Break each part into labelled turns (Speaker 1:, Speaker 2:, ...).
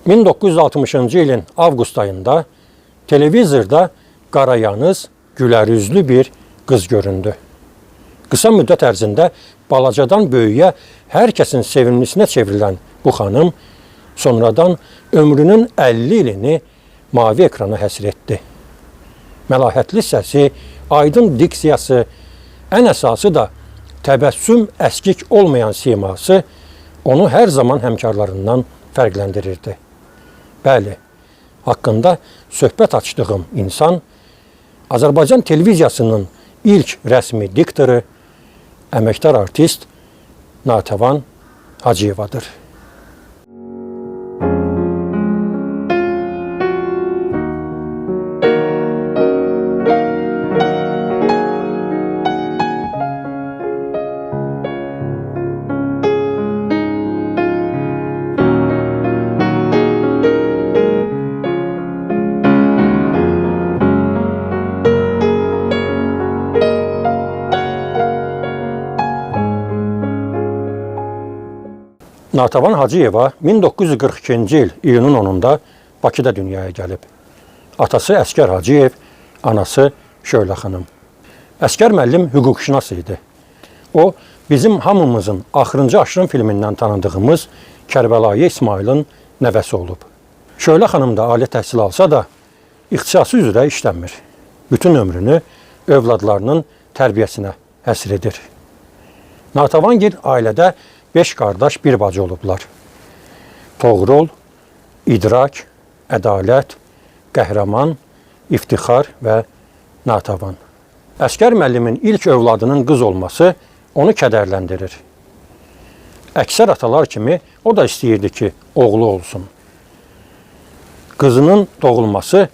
Speaker 1: 1960-cı ilin avqust ayında televizorda qarayanız, gülərüzlü bir qız göründü. Qısa müddət ərzində balacadan böyüyə hər kəsin sevimlisinə çevrilən bu xanım sonradan ömrünün 50 ilini mavi ekrana həsr etdi. Məlahətli səsi, aydın diksiyası, ən əsası da təbəssüm əskik olmayan siması onu hər zaman həmkarlarından fərqləndirirdi. Bəli, haqqında söhbət açdığım insan Azərbaycan televiziyasının ilk rəsmi diktoru, əməkdar artist Natəvan Hacıyevadır. Natəvan Hacıyeva 1942-ci il iyunun 10-da Bakıda dünyaya gəlib. Atası Əskər Hacıyev, anası Şöylə xanım. Əskər müəllim hüquqşünas idi. O, bizim hamımızın Axırıncı Aşırım filmindən tanıdığımız Kərbəlayı İsmailin nəvəsi olub. Şöylə xanım da ali təhsil alsa da, ixtisası üzrə işlənmir. Bütün ömrünü övladlarının tərbiyəsinə həsr edir. Natəvangil ailədə 5 qardaş, bir bacı olublar. Toğrul, İdrak, Ədalət, Qəhrəman, İftixar və Natəvan. Əskər müəllimin ilk övladının qız olması onu kədərləndirir. Əksər atalar kimi o da istəyirdi ki, oğlu olsun. Qızının doğulması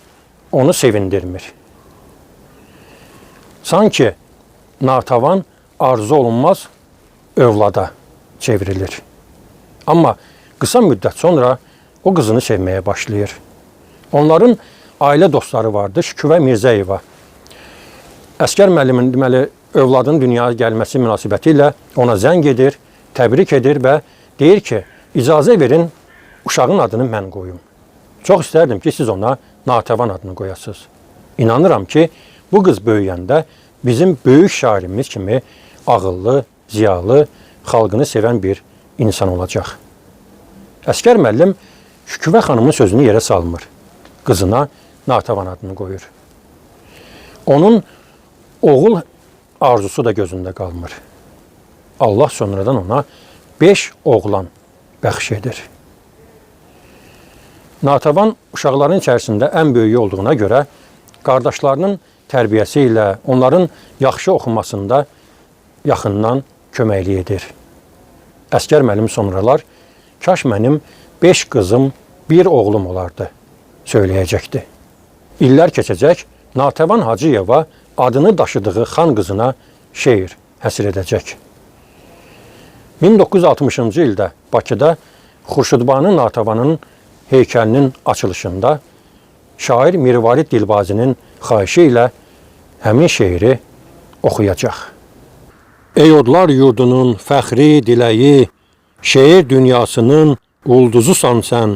Speaker 1: onu sevindirmir. Sanki Natəvan arzu olunmaz övlada çevrilir. Amma qısa müddət sonra o qızını sevməyə başlayır. Onların ailə dostları vardı, Şüküvə Mirzəyeva. Əskər müəllimin deməli övladının dünyaya gəlməsi münasibəti ilə ona zəng edir, təbrik edir və deyir ki, icazə verin, uşağın adını mən qoyum. Çox istərdim ki, siz ona Natəvan adını qoyasınız. İnanıram ki, bu qız böyüyəndə bizim böyük şairimiz kimi ağıllı, ziyalı, xalqını sevən bir insan olacaq. Əskər müəllim Şüküvə xanımın sözünü yerə salmır. Qızına Natəvan adını qoyur. Onun oğul arzusu da gözündə qalmır. Allah sonradan ona 5 oğlan bəxş edir. Natəvan uşaqların içərisində ən böyüyü olduğuna görə qardaşlarının tərbiyəsi ilə onların yaxşı oxumasında yaxından köməklik edir. Əskər müəllim sonralar, kaş mənim 5 qızım, 1 oğlum olardı, söyləyəcəkdi. İllər keçəcək, Natəvan Hacıyeva adını daşıdığı xan qızına şeir həsr edəcək. 1960-cı ildə Bakıda Xurşudbanu Natəvanın heykəlinin açılışında şair Mirvarid Dilbazinin xahişi ilə həmin şeiri oxuyacaq. Ey odlar yurdunun fəxri diləyi, şeir dünyasının ulduzusan sən,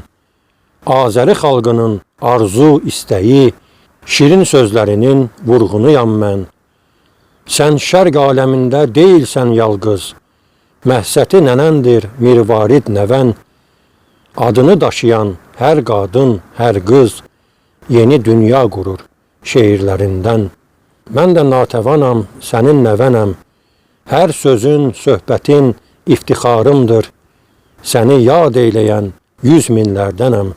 Speaker 1: Azəri xalqının arzu istəyi, şirin sözlərinin vurğunuyam mən. Sən şərq aləmində deyilsən yalqız, məhsəti nənəndir Mirvarid nəvən, adını daşıyan hər qadın, hər qız, yeni dünya qurur şeirlərindən. Mən də Natəvanam, sənin nəvənəm, hər sözün, söhbətin iftixarımdır. Səni yad eyləyən 100 minlərdənəm.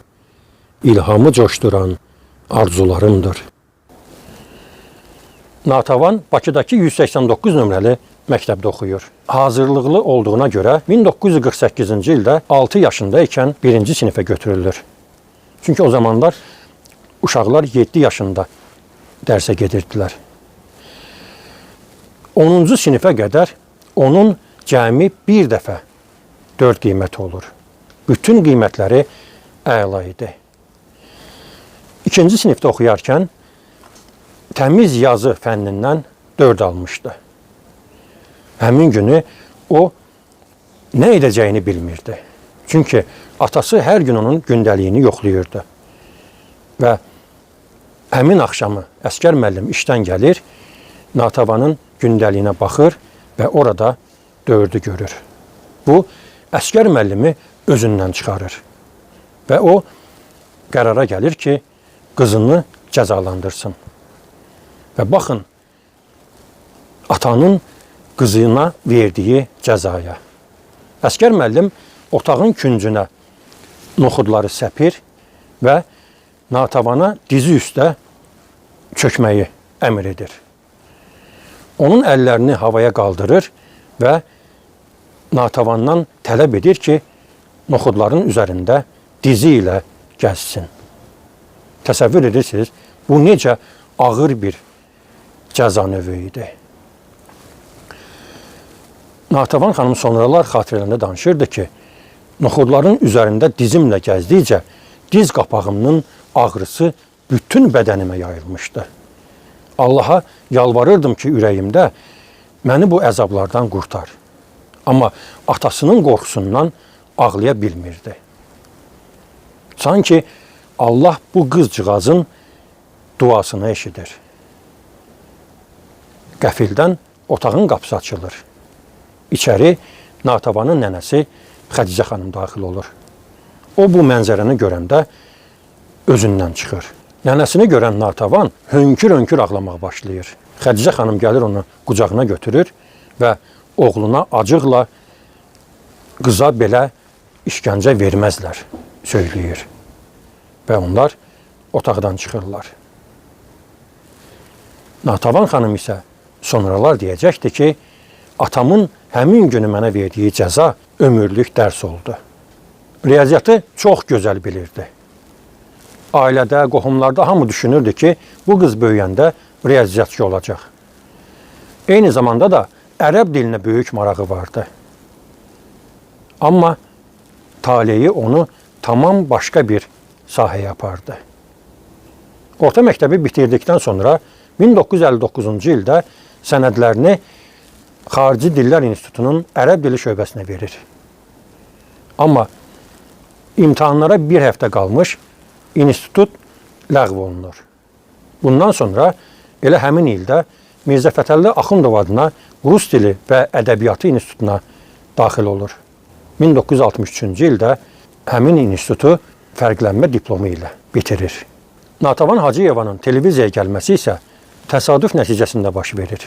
Speaker 1: İlhamı coşduran arzularımdır. Natəvan Bakıdakı 189 nömrəli məktəbdə oxuyur. Hazırlıqlı olduğuna görə 1948-ci ildə 6 yaşında ikən 1-ci sinifə götürülür. Çünki o zamanlar uşaqlar 7 yaşında dərsə gedirdilər. 10-cu sinifə qədər onun cəmi bir dəfə 4 qiyməti olur. Bütün qiymətləri əla idi. 2-ci sinifdə oxuyarkən təmiz yazı fənnindən 4 almışdı. Həmin günü o nə edəcəyini bilmirdi. Çünki atası hər gün onun gündəliyini yoxlayırdı. Və həmin axşamı əsgər müəllim işdən gəlir, Natavanın gündəliyinə baxır və orada dördü görür. Bu, əsgər müəllimi özündən çıxarır. Və o qərara gəlir ki, qızını cəzalandırsın. Və baxın, atanın qızına verdiyi cəzaya. Əsgər müəllim otağın küncünə noxudları səpir və Natavana dizi üstə çökməyi əmr edir. Onun əllərini havaya qaldırır və Natavandan tələb edir ki, noxudların üzərində dizi ilə gəzsin. Təsəvvür edirsiniz, bu necə ağır bir cəza növü idi. Natavan xanım sonralar xatirələrində danışırdı ki, noxudların üzərində dizimlə gəzdikcə diz qapağımın ağrısı bütün bədənimə yayılmışdı. Allaha yalvarırdım ki, ürəyimdə məni bu əzablardan qurtar. Amma atasının qorxusundan ağlaya bilmirdi. Sanki Allah bu qızcığazın duasını eşidir. Qəfildən otağın qapısı açılır. İçəri Natavanın nənəsi Xədicə xanım daxil olur. O bu mənzərəni görəndə özündən çıxır. Nənəsini görən Natavan hönkür-hönkür ağlamaq başlayır. Xədicə xanım gəlir onu qucağına götürür və oğluna acıqla qıza belə işgəncə verməzlər söyləyir. Və onlar otaqdan çıxırlar. Natavan xanım isə sonralar deyəcəkdir ki, atamın həmin günü mənə verdiyi cəza ömürlük dərs oldu. Riyaziyyatı çox gözəl bilirdi. Ailədə, qohumlarda hamı düşünürdü ki, bu qız böyüyəndə riyaziyyatçı olacaq. Eyni zamanda da ərəb dilinə böyük marağı vardı. Amma taleyi onu tamam başqa bir sahəyə apardı. Orta məktəbi bitirdikdən sonra 1959-cu ildə sənədlərini Xarici Dillər İnstitutunun Ərəb dili şöbəsinə verir. Amma imtahanlara bir həftə qalmış, institut ləğv olunur. Bundan sonra elə həmin ildə Mirzə Fətəlli Axundov adına Rus dili və ədəbiyyatı institutuna daxil olur. 1963-cü ildə həmin institutu fərqlənmə diplomu ilə bitirir. Natavan Hacıyevanın televiziyaya gəlməsi isə təsadüf nəticəsində baş verir.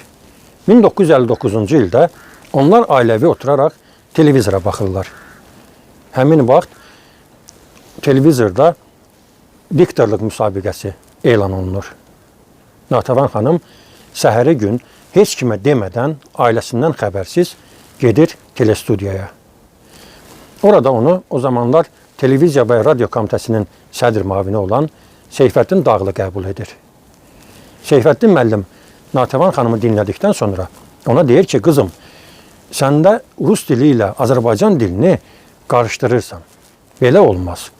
Speaker 1: 1959-cu ildə onlar ailəvi oturaraq televizora baxırlar. Həmin vaxt televizorda diktorluq müsabiqəsi elan olunur. Natavan xanım səhəri gün heç kimə demədən, ailəsindən xəbərsiz gedir telestudiyaya. Orada onu o zamanlar Televiziya və Radio Komitəsinin sədr müavini olan Seyfəddin Dağlı qəbul edir. Seyfəddin müəllim Natavan xanımı dinlədikdən sonra ona deyir ki, qızım, səndə Rus dili ilə Azərbaycan dilini qarışdırırsan. Belə olmaz.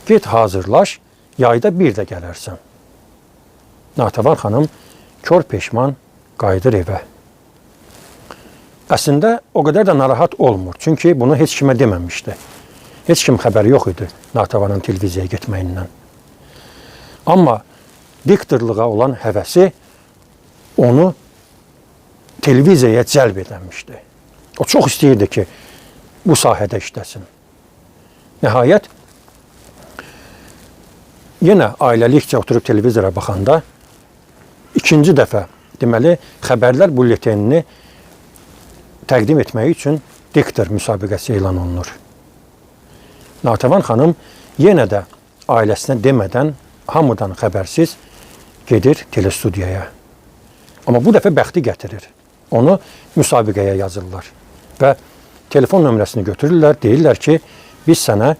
Speaker 1: Get hazırlaş, yayda bir də gələrsən. Natavan xanım kör peşman qayıdır evə. Əslində o qədər də narahat olmur. Çünki bunu heç kimə deməmişdi. Heç kim xəbəri yox idi Natavanın televiziyaya getməyindən. Amma diktorluğa olan həvəsi onu televiziyaya cəlb edəmişdi. O çox istəyirdi ki, bu sahədə işləsin. Nəhayət, yenə ailəlikcə oturub televizora baxanda ikinci dəfə, deməli, xəbərlər bülletenini təqdim etmək üçün diktor müsabiqəsi elan olunur. Natavan xanım yenə də ailəsinə demədən, hamıdan xəbərsiz gedir telestudiyaya. Amma bu dəfə bəxti gətirir. Onu müsabiqəyə yazırlar və telefon nömrəsini götürürlər, deyirlər ki, biz sənə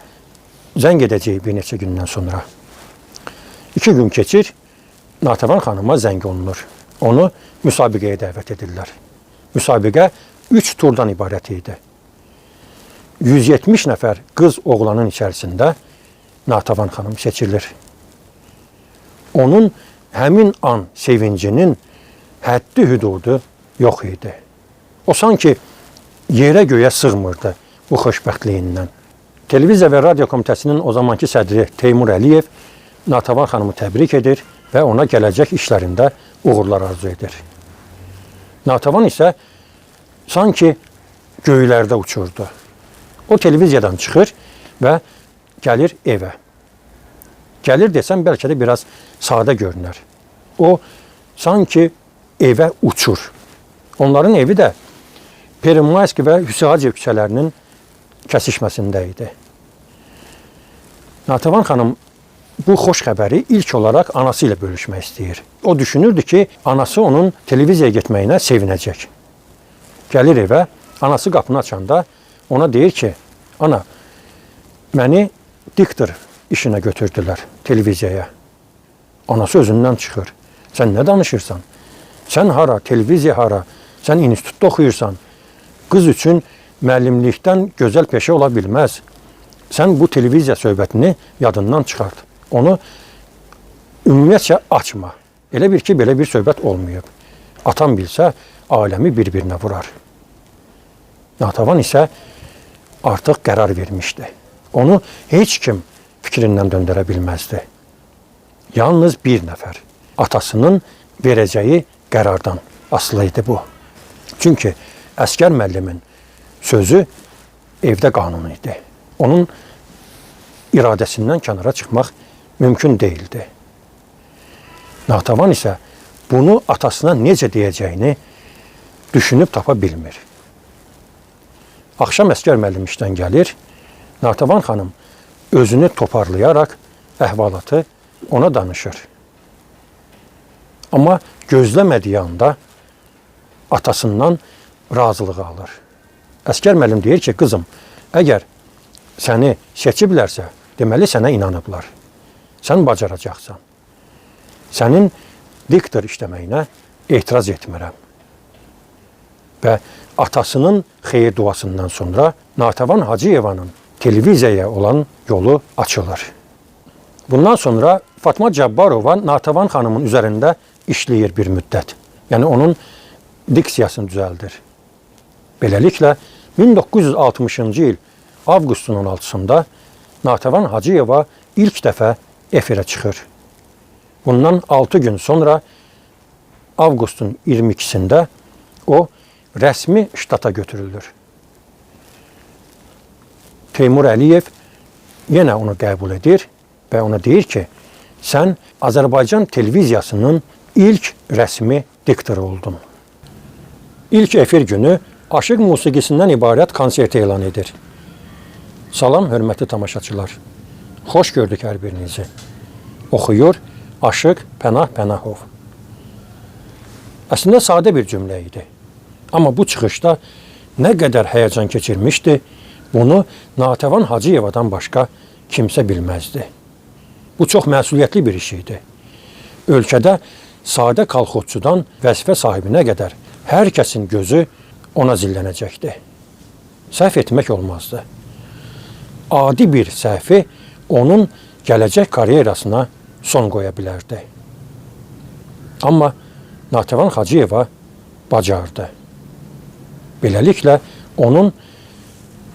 Speaker 1: zəng edəcəyik bir neçə gündən sonra. 2 gün keçir, Natavan xanıma zəng olunur. Onu müsabiqəyə dəvət edirlər. Müsabiqə 3 turdan ibarət idi. 170 nəfər qız oğlanın içərisində Natavan xanım seçilir. Onun həmin an sevincinin həddi hüdudu yox idi. O sanki yerə göyə sığmırdı bu xoşbəxtliyindən. Televiziya və Radio Komitəsinin o zamanki sədri Teymur Əliyev Natəvan xanımı təbrik edir və ona gələcək işlərində uğurlar arzu edir. Natəvan isə sanki göylərdə uçurdu. O televiziyadan çıxır və gəlir evə. Gəlir desəm bəlkə də biraz sadə görünər. O sanki evə uçur. Onların evi də Perimayski və Hüseyin küçələrinin kəsişməsində idi. Natəvan xanım bu xoş xəbəri ilk olaraq anası ilə bölüşmək istəyir. O düşünürdü ki, anası onun televiziyaya getməyinə sevinəcək. Gəlir evə, anası qapını açanda ona deyir ki, ana, məni diktor işinə götürdülər televiziyaya. Anası özündən çıxır. Sən nə danışırsan? Sən hara, televiziya hara? Sən institutda oxuyursan. Qız üçün müəllimlikdən gözəl peşə ola bilməz. Sən bu televiziya söhbətini yadından çıxart. Onu ümumiyyətcə açma. Elə bir ki, belə bir söhbət olmayıb. Atam bilsə, aləmi bir-birinə vurar. Natəvan isə artıq qərar vermişdi. Onu heç kim fikrindən döndərə bilməzdi. Yalnız bir nəfər. Atasının verəcəyi qərardan asılı idi bu. Çünki əsgər müəllimin sözü evdə qanun idi. Onun iradəsindən kənara çıxmaq mümkün deyildi. Natəvan isə bunu atasına necə deyəcəyini düşünüb tapa bilmir. Axşam əsgər müəllim işdən gəlir. Natəvan xanım özünü toparlayaraq əhvalatı ona danışır. Amma gözləmədiyi anda atasından razılığı alır. Əsgər müəllim deyir ki, qızım, əgər səni seçiblərsə, deməli sənə inanıblar. Sən bacaracaqsan. Sənin diktor işləməyinə etiraz etmirəm. Və atasının xeyir duasından sonra Natəvan Hacıyevanın televiziyaya olan yolu açılır. Bundan sonra Fatma Cabbarova Natəvan xanımın üzərində işləyir bir müddət. Yəni onun diksiyasını düzəldir. Beləliklə 1960-cı il avqustun 16-sında Natəvan Hacıyeva ilk dəfə efirə çıxır. Bundan 6 gün sonra avqustun 22-sində o rəsmi ştata götürülür. Teymur Əliyev yenə onu qəbul edir və ona deyir ki, sən Azərbaycan televiziyasının ilk rəsmi diktoru oldun. İlk efir günü aşıq musiqisindən ibarət konsert elan edir. Salam, hörmətli tamaşaçılar. Xoş gördük hər birinizi. Oxuyur Aşıq Pənah Pənahov. Əslində sadə bir cümlə idi. Amma bu çıxışda nə qədər həyəcan keçirmişdi, bunu Natəvan Hacıyevadan başqa kimsə bilməzdi. Bu çox məsuliyyətli bir iş idi. Ölkədə sadə kolxozçudan vəzifə sahibinə qədər hər kəsin gözü ona zillənəcəkdi. Səhv etmək olmazdı. Adi bir səhvi onun gələcək karyerasına son qoya bilərdi. Amma Natəvan Hacıyeva bacardı. Beləliklə onun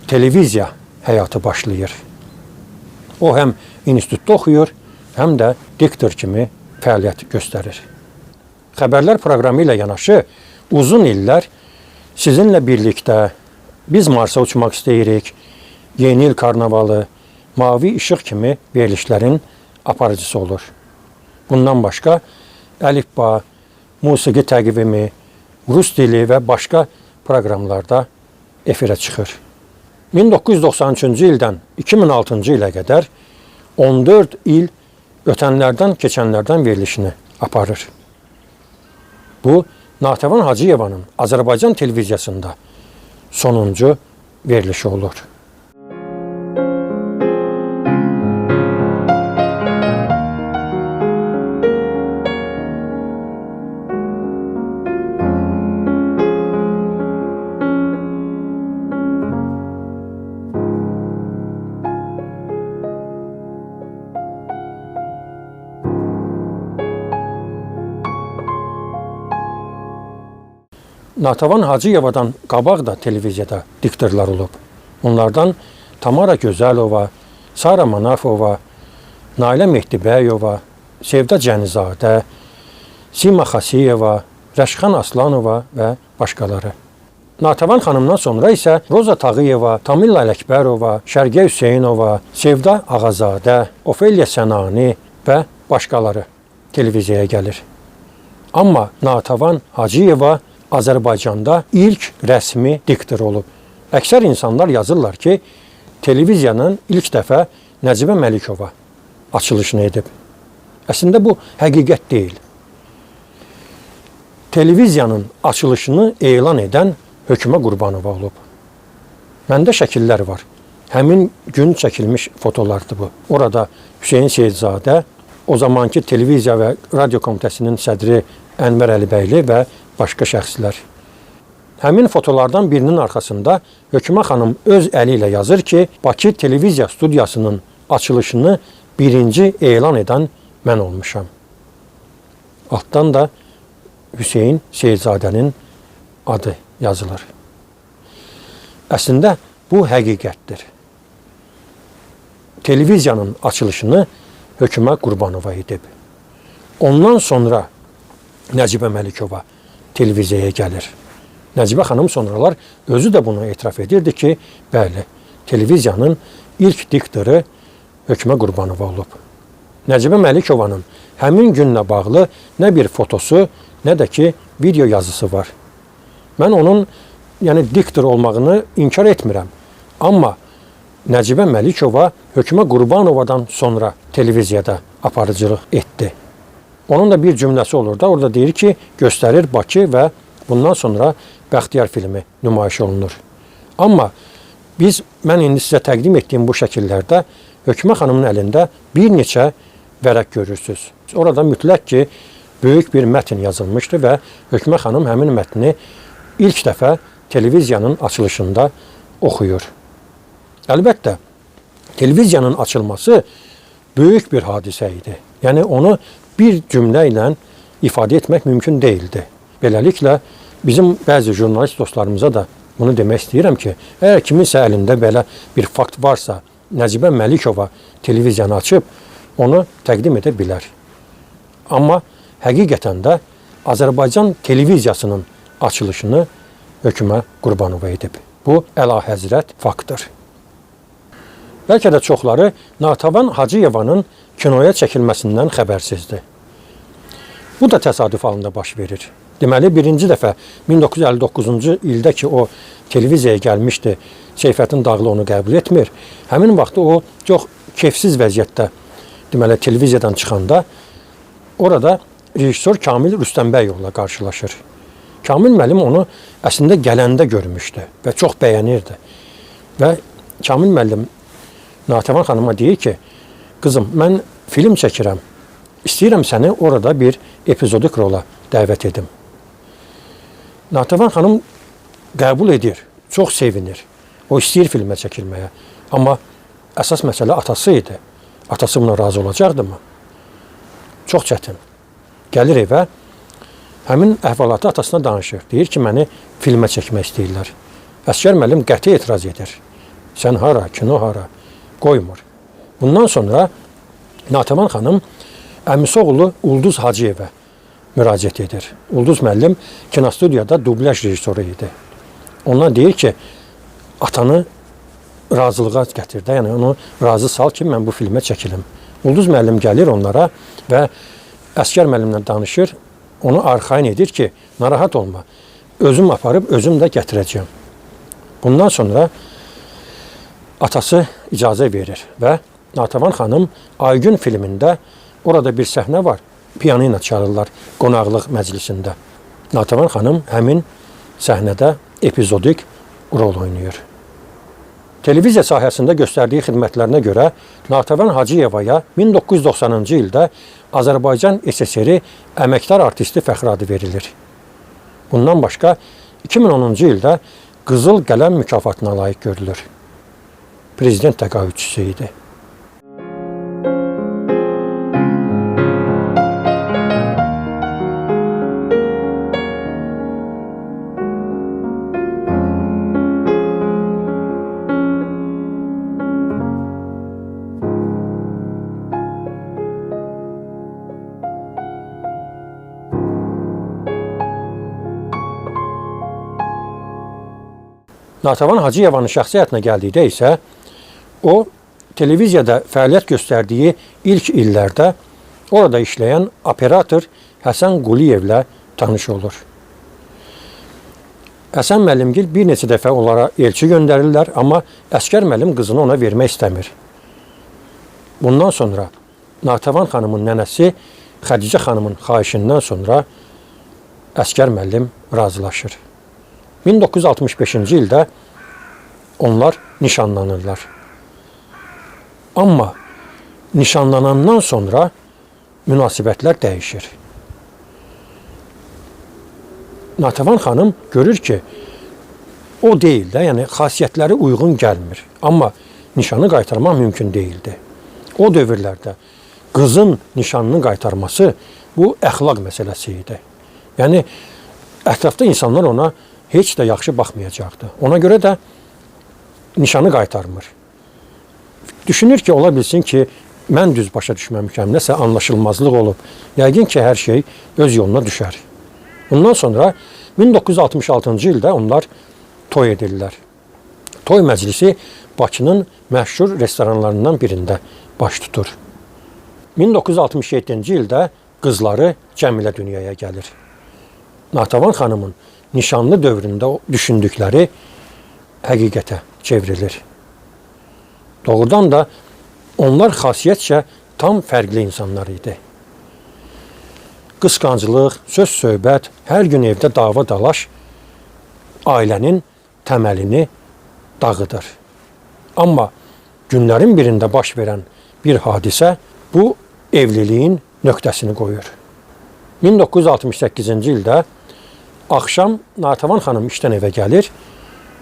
Speaker 1: televiziya həyatı başlayır. O həm institutda oxuyur, həm də diktor kimi fəaliyyət göstərir. Xəbərlər proqramı ilə yanaşı uzun illər sizinlə birlikdə biz Marsa uçmaq istəyirik, Yeni il karnavalı, Mavi işıq kimi verilişlərin aparıcısı olur. Bundan başqa əlifba, musiqi təqvimi, rus dili və başqa proqramlarda efirə çıxır. 1993-cü ildən 2006-cı ilə qədər 14 il ötənlərdən, keçənlərdən verilişini aparır. Bu, Natəvan Hacıyevanın Azərbaycan televiziyasında sonuncu verilişi olur. Natəvan Hacıyevadan qabaq da televiziyada diktorlar olub. Onlardan Tamara Gözəlova, Sara Manafova, Nailə Mehdibəyova, Sevda Cənizadə, Sima Xasiyeva, Rəşxan Aslanova və başqaları. Natəvan xanımdan sonra isə Roza Tağıyeva, Tamilla Ələkbərova, Şərqiyə Hüseynova, Sevda Ağazadə, Ofeliya Sənani və başqaları televiziyaya gəlir. Amma Natəvan Hacıyeva Azərbaycanda ilk rəsmi diktor olub. Əksər insanlar yazırlar ki, televiziyanın ilk dəfə Nəcibə Məlikova açılışını edib. Əslində bu həqiqət deyil. Televiziyanın açılışını elan edən Hökümə Qurbanova olub. Məndə şəkillər var. Həmin gün çəkilmiş fotolardır bu. Orada Hüseyn Seyidzadə, o zamanki televiziya və radio komitəsinin sədri Ənvər Əlibəyli və başqa şəxslər. Həmin fotolardan birinin arxasında Hökümə xanım öz əli ilə yazır ki, Bakı televiziya studiyasının açılışını birinci elan edən mən olmuşam. Altdan da Hüseyn Seyidzadənin adı yazılır. Əslində bu həqiqətdir. Televiziyanın açılışını Hökümə Qurbanova edib. Ondan sonra Nəcibə Məlikova televiziyaya gəlir. Nəcibə xanım sonralar özü də bunu etiraf edirdi ki, bəli, televiziyanın ilk diktoru Hökümə Qurbanova olub. Nəcibə Məlikovanın həmin günlə bağlı nə bir fotosu, nə də ki, video yazısı var. Mən onun diktor olmağını inkar etmirəm. Amma Nəcibə Məlikova Hökümə Qurbanovadan sonra televiziyada aparıcılıq etdi. Onun da bir cümləsi olur da, orada deyir ki, göstərir Bakı və bundan sonra Bəxtiyar filmi nümayiş olunur. Amma mən indi sizə təqdim etdiyim bu şəkillərdə Hökümə xanımın əlində bir neçə vərəq görürsünüz. Orada mütləq ki, böyük bir mətn yazılmışdı və Hökümə xanım həmin mətni ilk dəfə televiziyanın açılışında oxuyur. Əlbəttə, televiziyanın açılması böyük bir hadisə idi. Yəni, onu bir cümlə ilə ifadə etmək mümkün deyildi. Beləliklə, bizim bəzi jurnalist dostlarımıza da bunu demək istəyirəm ki, əgər kiminsə əlində belə bir fakt varsa, Nəcibə Məlikova televiziyanı açıb, onu təqdim edə bilər. Amma həqiqətən də Azərbaycan televiziyasının açılışını Hökümə Qurbanova edib. Bu, əlahəzrət faktdır. Bəlkə də çoxları Natəvan Hacıyevanın kinoya çəkilməsindən xəbərsizdir. Bu da təsadüf halında baş verir. Deməli, birinci dəfə 1959-cu ildə ki, o televiziyaya gəlmişdi, Seyfəddin Dağlı onu qəbul etmir. Həmin vaxtda o çox keyfsiz vəziyyətdə, deməli, televiziyadan çıxanda orada rejissor Kamil Rüstəmbəyovla qarşılaşır. Kamil müəllim onu əslində gələndə görmüşdü və çox bəyənirdi. Və Kamil müəllim Natəvan xanıma deyir ki, qızım, mən film çəkirəm, istəyirəm səni orada bir epizodik rola dəvət edim. Natəvan xanım qəbul edir, çox sevinir. O istəyir filmə çəkilməyə. Amma əsas məsələ atası idi. Atası buna razı olacaqdımı? Çox çətin. Gəlir evə, həmin əhvalatı atasına danışır. Deyir ki, məni filmə çəkmək istəyirlər. Əsgər müəllim qəti etiraz edir. Sən hara, kino hara? Qoymur. Bundan sonra Natəvan xanım əmisi oğlu Ulduz Hacıyevə müraciət edir. Ulduz müəllim kinostudiyada dublyaj rejissoru idi. Ona deyir ki, atanı razılığa gətir də, yəni onu razı sal ki, mən bu filmə çəkilim. Ulduz müəllim gəlir onlara və Əsgər müəllimlə danışır, onu arxain edir ki, narahat olma, özüm aparıb, özüm də gətirəcəyəm. Bundan sonra atası icazə verir və Natəvan xanım Aygün filmində orada bir səhnə var, piano ilə çalırlar qonaqlıq məclisində. Natəvan xanım həmin səhnədə epizodik rol oynayır. Televiziya sahəsində göstərdiyi xidmətlərinə görə Natəvan Hacıyevaya 1990-cı ildə Azərbaycan SSR əməkdar artisti fəxri adı verilir. Bundan başqa 2010-cu ildə Qızıl Qələm mükafatına layiq görülür. Prezident təqaüdçüsü idi. Natəvan Hacıyevanın şəxsi həyatına gəldikdə isə o televiziyada fəaliyyət göstərdiyi ilk illərdə orada işləyən operator Həsən Quliyevlə tanış olur. Həsən müəllimgil bir neçə dəfə onlara elçi göndərirlər, amma Əsgər müəllim qızını ona vermək istəmir. Bundan sonra Natəvan xanımın nənəsi Xədicə xanımın xahişindən sonra Əsgər müəllim razılaşır. 1965-ci ildə onlar nişanlanırlar. Amma nişanlanandan sonra münasibətlər dəyişir. Natəvan xanım görür ki, o deyil də, yəni xasiyyətləri uyğun gəlmir. Amma nişanı qaytarmaq mümkün deyildi. O dövrlərdə qızın nişanını qaytarması bu əxlaq məsələsi idi. Yəni, ətrafda insanlar ona heç də yaxşı baxmayacaqdı. Ona görə də nişanı qaytarmır. Düşünür ki, ola bilsin ki, mən düz başa düşməmişəm, nəsə anlaşılmazlıq olub. Yəqin ki, hər şey öz yoluna düşər. Bundan sonra 1966-cı ildə onlar toy edirlər. Toy məclisi Bakının məşhur restoranlarından birində baş tutur. 1967-ci ildə qızları Cəmilə dünyaya gəlir. Natəvan xanımın nişanlı dövründə düşündükləri həqiqətə çevrilir. Doğrudan da onlar xasiyyətcə tam fərqli insanlar idi. Qısqanclıq, söz-söhbət, hər gün evdə dava-dalaş ailənin təməlini dağıdır. Amma günlərin birində baş verən bir hadisə bu evliliyin nöqtəsini qoyur. 1968-ci ildə axşam Natəvan xanım işdən evə gəlir,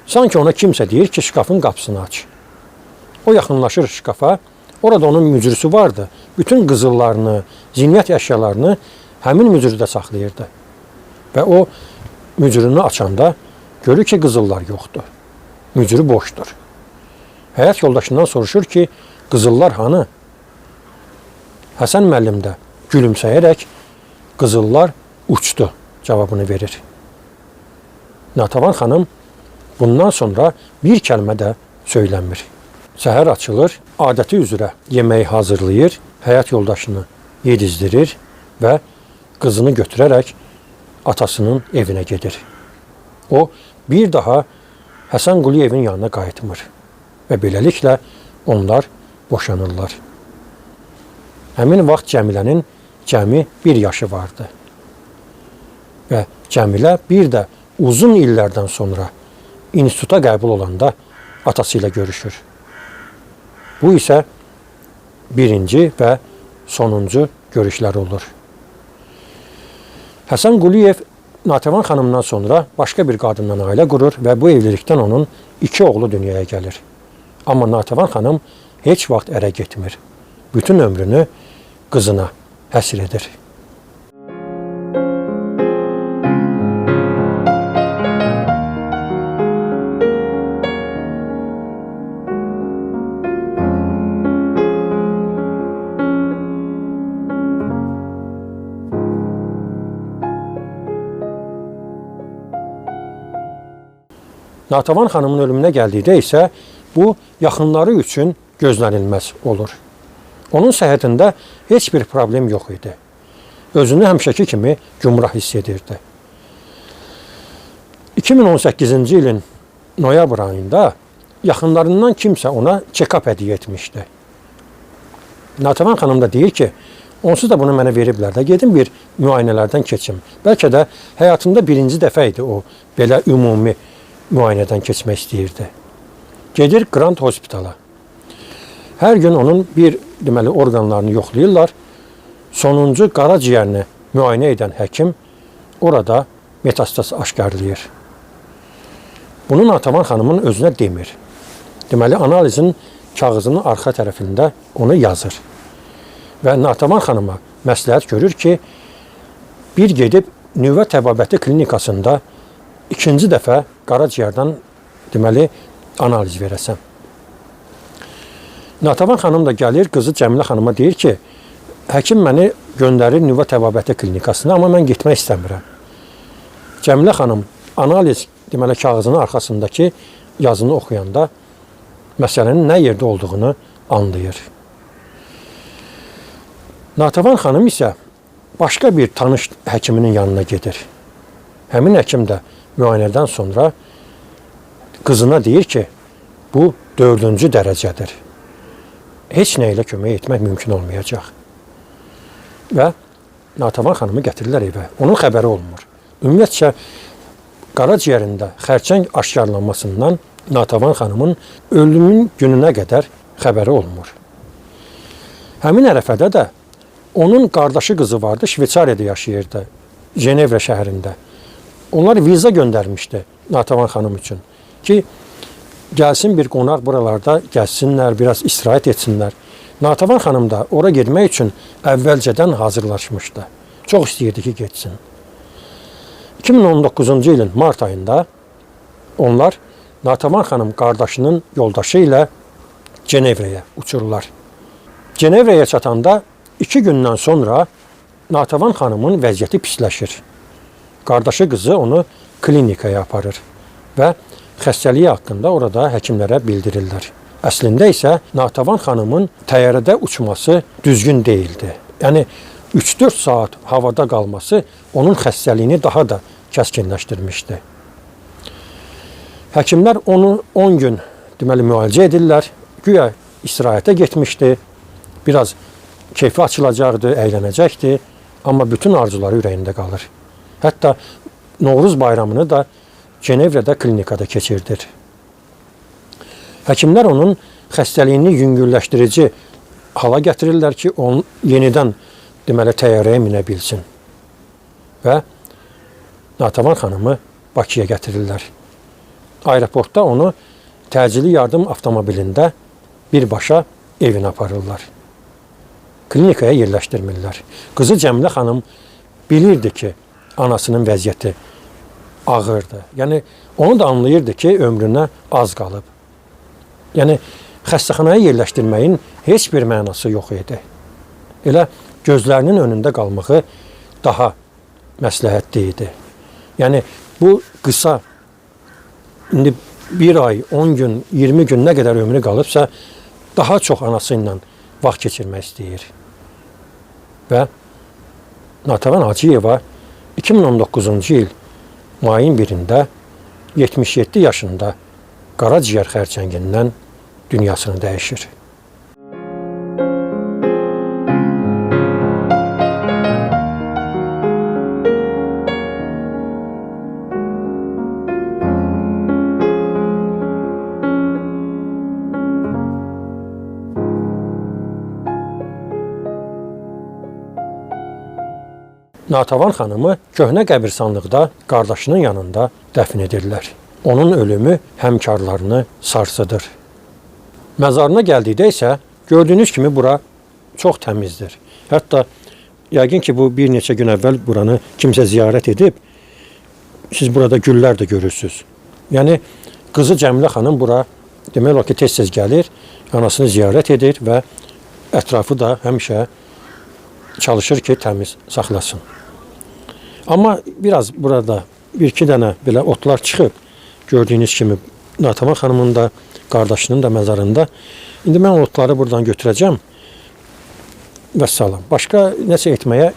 Speaker 1: sanki ona kimsə deyir ki, şkafın qapısını aç. O yaxınlaşır şkafa, orada onun mücrüsü vardı. Bütün qızıllarını, zinət əşyalarını həmin mücrüdə saxlayırdı. Və o mücrünü açanda görür ki, qızıllar yoxdur. Mücrü boşdur. Həyat yoldaşından soruşur ki, qızıllar hanı? Həsən müəllim də gülümsəyərək qızıllar uçdu cavabını verir. Natəvan xanım bundan sonra bir kəlmə də söylənmir. Səhər açılır, adəti üzrə yeməyi hazırlayır, həyat yoldaşını yedizdirir və qızını götürərək atasının evinə gedir. O, bir daha Həsən Quliyevin yanına qayıtmır və beləliklə onlar boşanırlar. Həmin vaxt Cəmilənin cəmi 1 yaşı vardı. Və Cəmilə bir də uzun illərdən sonra instituta qəbul olanda atası ilə görüşür. Bu isə birinci və sonuncu görüşlər olur. Həsən Quliyev Natəvan xanımdan sonra başqa bir qadından ailə qurur və bu evlilikdən onun 2 oğlu dünyaya gəlir. Amma Natəvan xanım heç vaxt ərə getmir. Bütün ömrünü qızına həsr edir. Natəvan xanımın ölümünə gəldikdə isə bu yaxınları üçün gözlənilməz olur. Onun səhhətində heç bir problem yox idi. Özünü həmişəki kimi gümrah hiss edirdi. 2018-ci ilin noyabr ayında yaxınlarından kimsə ona check-up hədiyyə etmişdi. Natəvan xanım da deyir ki, onsuz da bunu mənə veriblər də, gedim bir müayinələrdən keçim. Bəlkə də həyatında birinci dəfə idi o belə ümumi müayinədən keçmək istəyirdi. Gedir Grand Hospitala. Hər gün onun deməli, orqanlarını yoxlayırlar. Sonuncu qaraciyərini müayinə edən həkim orada metastaz aşkarlayır. Bunu Natəvan xanımın özünə demir. Deməli, analizin kağızının arxa tərəfində onu yazır. Və Natəvan xanıma məsləhət görür ki, bir gedib nüvə təbabəti klinikasında ikinci dəfə qaraciyərdən deməli analiz verəsən. Natəvan xanım da gəlir, qızı Cəmilə xanıma deyir ki, həkim məni göndərir nüvə təbabəti klinikasına, amma mən getmək istəmirəm. Cəmilə xanım analiz deməli kağızının arxasındakı yazını oxuyanda məsələnin nə yerdə olduğunu anlayır. Natəvan xanım isə başqa bir tanış həkiminin yanına gedir. Həmin həkim də müayinədən sonra qızına deyir ki, bu 4-cü dərəcədir. Heç nə ilə kömək etmək mümkün olmayacaq. Və Natəvan xanımı gətirirlər evə. Onun xəbəri olmur. Ümumiyyətcə, qaraciyərində xərçəng aşkarlanmasından Natəvan xanımın ölümün gününə qədər xəbəri olmur. Həmin ərəfədə də onun qardaşı qızı vardı, Şveçariyada yaşayırdı, Cenevra şəhərində. Onlar viza göndərmişdi Natəvan xanım üçün ki, gəlsin bir qonaq buralarda gəlsinlər, biraz istirahət etsinlər. Natəvan xanım da ora getmək üçün əvvəlcədən hazırlaşmışdı. Çox istəyirdi ki, getsin. 2019-cu ilin mart ayında onlar Natəvan xanım qardaşının yoldaşı ilə Cenevrəyə uçurlar. Cenevrəyə çatanda 2 gündən sonra Natəvan xanımın vəziyyəti pisləşir. Qardaşı qızı onu klinikaya aparır və xəstəliyi haqqında orada həkimlərə bildirirlər. Əslində isə Natəvan xanımın təyyarədə uçması düzgün deyildi. Yəni 3-4 saat havada qalması onun xəstəliyini daha da kəskinləşdirmişdi. Həkimlər onu 10 gün deməli müalicə edirlər. Güya istirahətə getmişdi. Biraz keyfi açılacaqdı, əylənəcəkdi. Amma bütün arzuları ürəyində qalır. Hətta Novruz bayramını da Cenevrədə klinikada keçirdir. Həkimlər onun xəstəliyini yüngülləşdirici hala gətirirlər ki, onu yenidən deməli təyyarəyə minə bilsin. Və Natəvan xanımı Bakıya gətirirlər. Aeroportda onu təcili yardım avtomobilində birbaşa evinə aparırlar. Klinikaya yerləşdirmirlər. Qızı Cəmilə xanım bilirdi ki, anasının vəziyyəti ağırdı. Yəni, onu da anlayırdı ki, ömrünə az qalıb. Yəni, xəstəxanaya yerləşdirməyin heç bir mənası yox idi. Elə gözlərinin önündə qalmağı daha məsləhətli idi. Yəni, bu qısa, indi 1 ay, 10 gün, 20 gün nə qədər ömrü qalıbsa, daha çox anası ilə vaxt keçirmək istəyir. Və Natəvan Hacıyeva 2019-cu il mayın 1-də 77 yaşında qaraciyər xərçəngindən dünyasını dəyişir. Natəvan xanımı köhnə qəbirstanlıqda qardaşının yanında dəfn edirlər. Onun ölümü həmkarlarını sarsıdır. Məzarına gəldikdə isə gördüyünüz kimi bura çox təmizdir. Hətta yəqin ki, bu bir neçə gün əvvəl buranı kimsə ziyarət edib, siz burada güllər də görürsünüz. Yəni, qızı Cəmilə xanım bura demək olar ki, tez-tez gəlir, anasını ziyarət edir və ətrafı da həmişə çalışır ki, təmiz saxlasın. Amma biraz burada 1-2 dənə belə otlar çıxıb, gördüyünüz kimi Natəvan xanımın da, qardaşının da məzarında. İndi mən otları buradan götürəcəm və salam. Başqa nəsə etməyə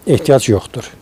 Speaker 1: ehtiyac yoxdur.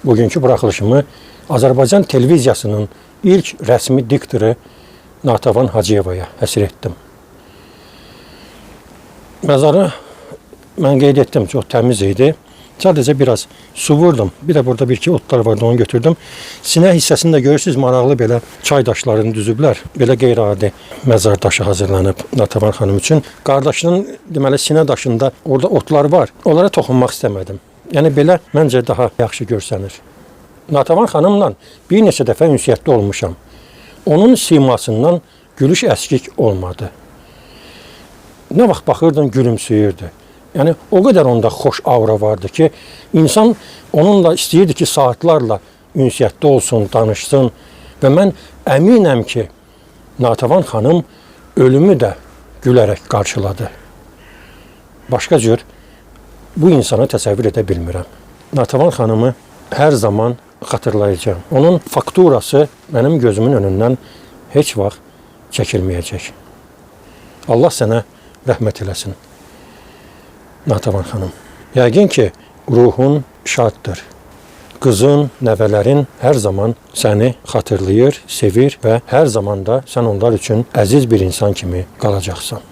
Speaker 1: bugünkü buraxılışımı Azərbaycan televiziyasının ilk rəsmi diktoru Natəvan Hacıyevaya həsr etdim. Məzarı mən qeyd etdim, çox təmiz idi. Sadəcə biraz su vurdum. Bir də burada bir-iki otlar vardı, onu götürdüm. Sinə hissəsində görürsünüz, maraqlı belə çay daşlarını düzüblər. Belə qeyri-adi məzar daşı hazırlanıb Natəvan xanım üçün. Qardaşının deməli sinə daşında orada otlar var. Onlara toxunmaq istəmədim. Yəni belə məncə daha yaxşı görsənir. Natəvan xanımla bir neçə dəfə ünsiyyətdə olmuşam. Onun simasından gülüş əskik olmadı. Nə vaxt baxırdın, gülümsüyürdü. Yəni o qədər onda xoş aura vardı ki, insan onunla istəyirdi ki, saatlarla ünsiyyətdə olsun, danışsın və mən əminəm ki, Natəvan xanım ölümü də gülərək qarşıladı. Başqa cür bu insanı təsəvvür edə bilmirəm. Natəvan xanımı hər zaman xatırlayacağım. Onun fakturası mənim gözümün önündən heç vaxt çəkilməyəcək. Allah sənə rəhmət eləsin. Natəvan xanım, yəqin ki, ruhun şaddır. Qızın, nəvələrin hər zaman səni xatırlayır, sevir və hər zaman da sən onlar üçün əziz bir insan kimi qalacaqsan.